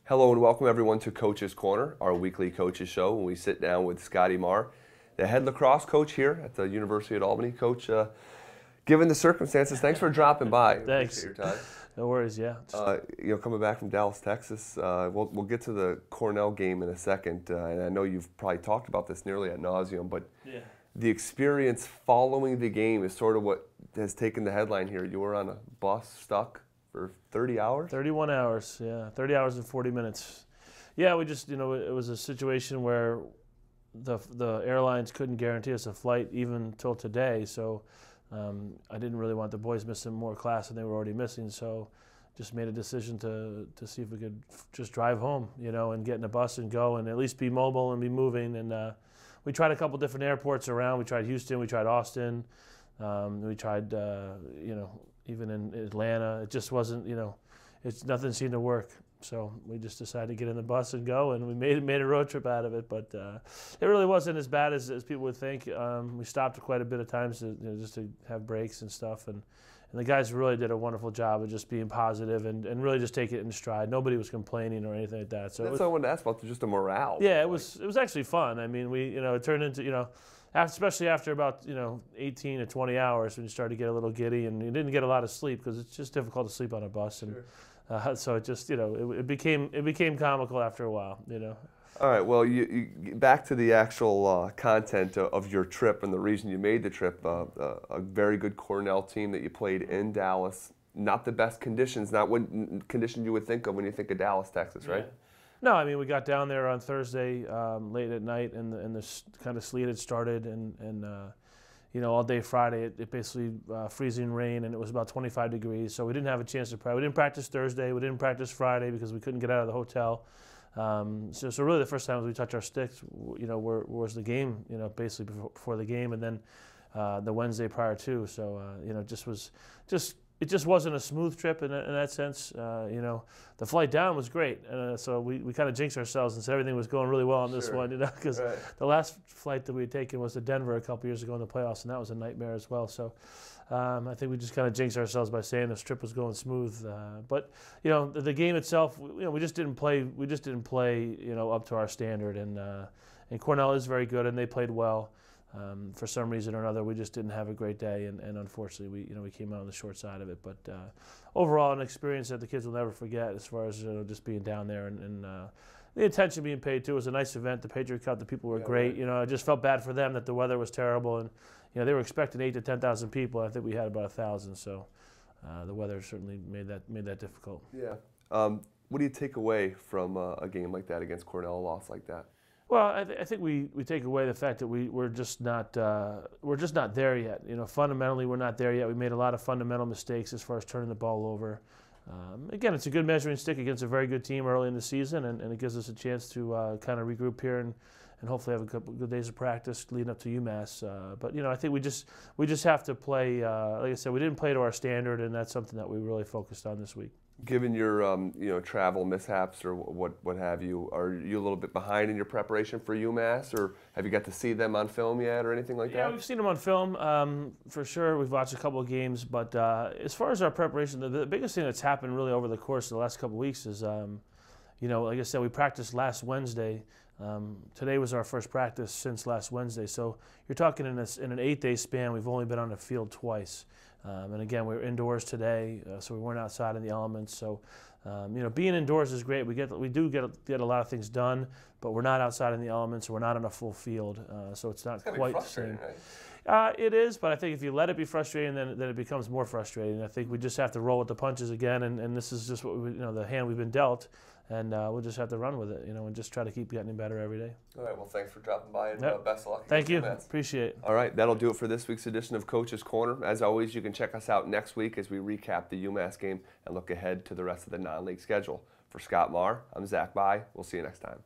Hello and welcome everyone to Coach's Corner, our weekly coaches show when we sit down with Scotty Marr, the head lacrosse coach here at the University of Albany. Coach, given the circumstances, thanks for dropping by. Thanks. Appreciate your time. No worries, yeah. Coming back from Dallas, Texas, we'll get to the Cornell game in a second, and I know you've probably talked about this nearly ad nauseum, but the experience following the game is sort of what has taken the headline here. You were on a bus stuck for 30 hours? 31 hours, yeah. 30 hours and 40 minutes. Yeah, we just, it was a situation where the airlines couldn't guarantee us a flight even till today, so I didn't really want the boys missing more class than they were already missing, so just made a decision to see if we could just drive home, and get in a bus and go and at least be mobile and be moving. And we tried a couple different airports around. We tried Houston, we tried Austin, we tried, even in Atlanta. It just wasn't, nothing seemed to work. So we just decided to get in the bus and go, and we made a road trip out of it. But it really wasn't as bad as people would think. We stopped quite a bit of times just to have breaks and stuff. And the guys really did a wonderful job of just being positive and really just take it in stride. Nobody was complaining or anything like that. So that's what I wanted to ask about, just the morale. Yeah, it was actually fun. I mean, it turned into, especially after about 18 to 20 hours when you started to get a little giddy and you didn't get a lot of sleep because it's just difficult to sleep on a bus. And so it just it became comical after a while. All right. Well, you back to the actual content of your trip and the reason you made the trip. A very good Cornell team that you played in Dallas. Not the best conditions. Not what condition you would think of when you think of Dallas, Texas, right? Yeah. No, I mean, we got down there on Thursday late at night, and the kind of sleet had started, and all day Friday it basically freezing rain, and it was about 25 degrees, so we didn't have a chance to practice. We didn't practice Thursday, we didn't practice Friday because we couldn't get out of the hotel. So really the first time we touched our sticks, was the game, basically before the game, and then the Wednesday prior to. So it just wasn't a smooth trip in that sense. The flight down was great, so we kind of jinxed ourselves and said everything was going really well on this one, because the last flight that we had taken was to Denver a couple years ago in the playoffs, and that was a nightmare as well. So I think we just kind of jinxed ourselves by saying this trip was going smooth. But the game itself, we just didn't play. We just didn't play, up to our standard. And Cornell is very good, and they played well. For some reason or another, we just didn't have a great day, and unfortunately, we came out on the short side of it. But overall, an experience that the kids will never forget, as far as just being down there and the attention being paid to. It was a nice event. The Patriot Cup, the people were great. I just felt bad for them that the weather was terrible, and they were expecting 8,000 to 10,000 people. I think we had about 1,000, so the weather certainly made that difficult. Yeah. What do you take away from a game like that against Cornell, a loss like that? Well, I think we take away the fact that we're just not there yet. Fundamentally, we're not there yet. We made a lot of fundamental mistakes as far as turning the ball over. Again, it's a good measuring stick against a very good team early in the season, and it gives us a chance to kind of regroup here and hopefully have a couple good days of practice leading up to UMass. But I think we just have to play. Like I said, we didn't play to our standard, and that's something that we really focused on this week. Given your travel mishaps or what have you, are you a little bit behind in your preparation for UMass, or have you got to see them on film yet or anything like that? Yeah, we've seen them on film for sure. We've watched a couple of games, but as far as our preparation, the biggest thing that's happened really over the course of the last couple of weeks is, like I said, we practiced last Wednesday. Today was our first practice since last Wednesday, so you're talking in an 8-day span, we've only been on the field twice. And again, we were indoors today, so we weren't outside in the elements. So, being indoors is great. We do get a lot of things done, but we're not outside in the elements. We're not on a full field, so it's not quite the same. Right? It is, but I think if you let it be frustrating, then it becomes more frustrating. I think we just have to roll with the punches again, and this is just what the hand we've been dealt, and we'll just have to run with it, and just try to keep getting better every day. All right. Well, thanks for dropping by, and best of luck. Thank you. Appreciate it. All right. That'll do it for this week's edition of Coach's Corner. As always, you can check us out next week as we recap the UMass game and look ahead to the rest of the non-league schedule. For Scott Marr, I'm Zach Bye. We'll see you next time.